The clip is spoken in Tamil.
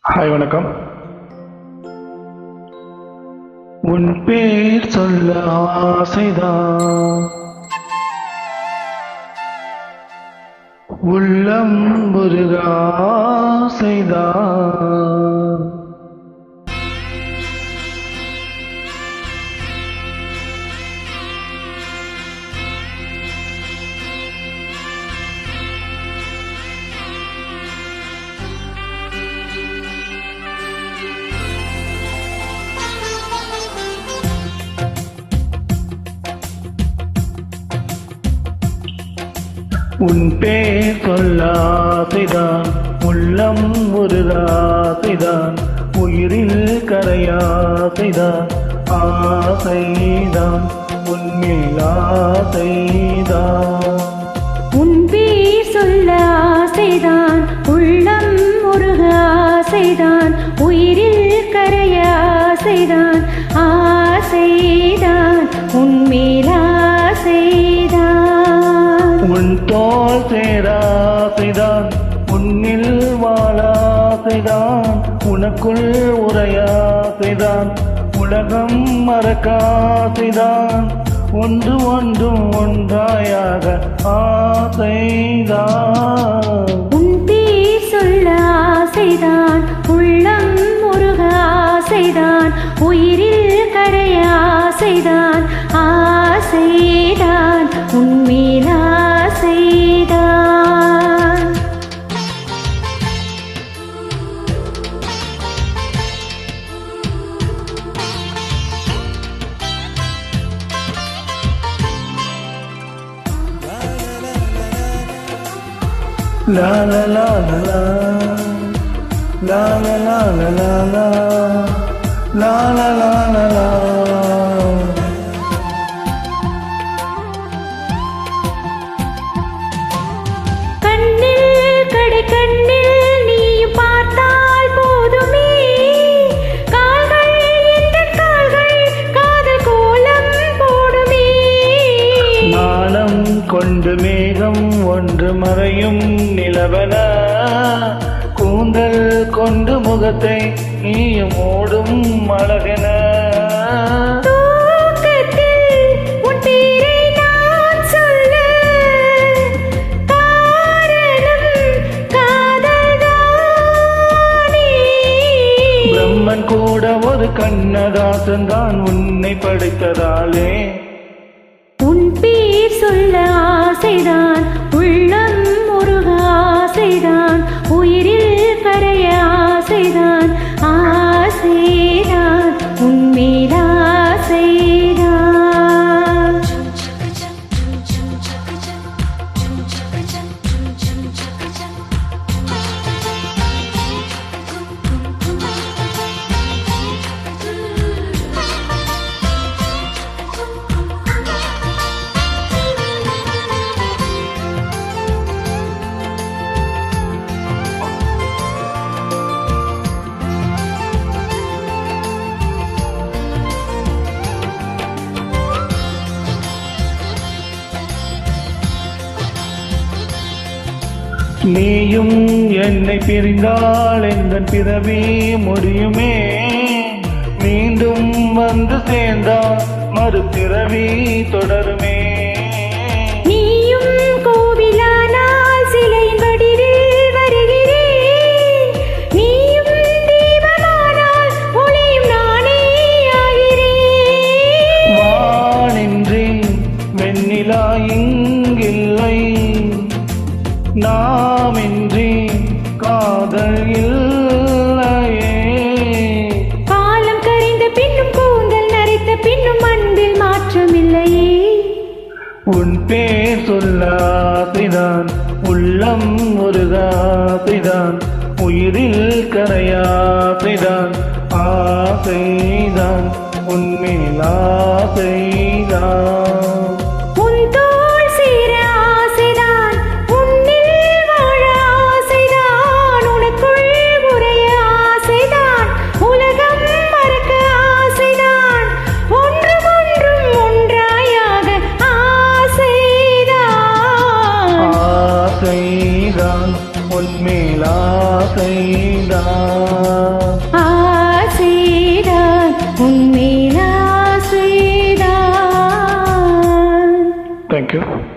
ஹாய் வணக்கம். உன் பேர் சொல்ல ஆசைதான், உள்ளம் ஒரு ஆசைதான். உன் பேர் சொல்ல ஆசைதான், உள்ளம் ஒரு ஆசைதான், உயிரில் கரையாசைதான், ஆசைதான் உன்மேல் ஆசைதான். உன் பேர் சொல்ல ஆசைதான், உள்ளம் ஒரு ஆசைதான், உயிரில் கரையாசைதான், ஆசைதான் உன்மேல் ஆசைதான். உன் தோல் சேராசைதான், உன்னில் வாழாசைதான், உனக்குள் உரையாசைதான், உலகம் மறக்காசைதான், ஒன்று ஒன்றும் ஒன்றாயாக ஆசைதான். உன் பேர் சொல்ல ஆசைதான், உள்ளம் ஒரு ஆசைதான், உயிரில் கரையாசைதான், ஆசைதான் உன்மேல் ஆசைதான். லா லா லா லா லா லா லா லா லா லா லா லா லா லா. கண்ணில் கடை கண்ணில் நீயும் பார்த்தால் போதுமே, கால்கள் என்ற கால்கள் காதல் கோலம் போடுமே. நாணம் கொண்டு மேகம் ஒன்று மறையும் நிலவன, கூந்தல் கொண்டு முகத்தை நீயும் ஓடும் அழகென. தூக்கத்தில் உன் பேரை நான் சொல்ல, காரணம் காதல்தானே. பிரம்மன் கூட ஒரு கண்ணதாசன் தான் உன்னை படைத்ததாலே. உன் பேர் சொல்ல ஆசைதான், உள்ளம் ஒரு ஆசைதான், உயிரில் கரைய ஆசைதான், ஆசைதான் உன்மேல் ஆசைதான். நீயும் என்னை பிரிந்தால் எந்தன் பிறவி முடியுமே, மீண்டும் வந்து சேர்ந்தால் மறுபிறவி தொடருமே. நீயும் கோவிலானால் சிலையின் வடிவில் வருகிறேன், நீயும் தீபமானால் ஒளியும் நானே ஆகிறேன். வானின்றி வெண்ணிலா இங்கில்லை, நாமின்றி காதல் இல்லையே. காலம் கரைந்த பின்னும் கூந்தல் நரைத்த பின்னும் அன்பில் மாற்றமில்லையே. உன் பேர் சொல்ல ஆசைதான், உள்ளம் ஒரு ஆசைதான், உயிரில் கரையாசைதான், ஆசைதான் உன்மேல் ஆசைதான். உன் தோள் சேர ஆசைதான், உன்னில் வாழ ஆசைதான், உனக்குள் உரைய ஆசைதான், உலகம் மறக்க ஆசைதான், ஒன்றும் ஒன்றும் ஒன்றாயாக ஆசைதான். ஆசைதான் உன்மேல் ஆசைதான். தான். ஆசைதான் உன்மேல் ஆசைதான். Thank you.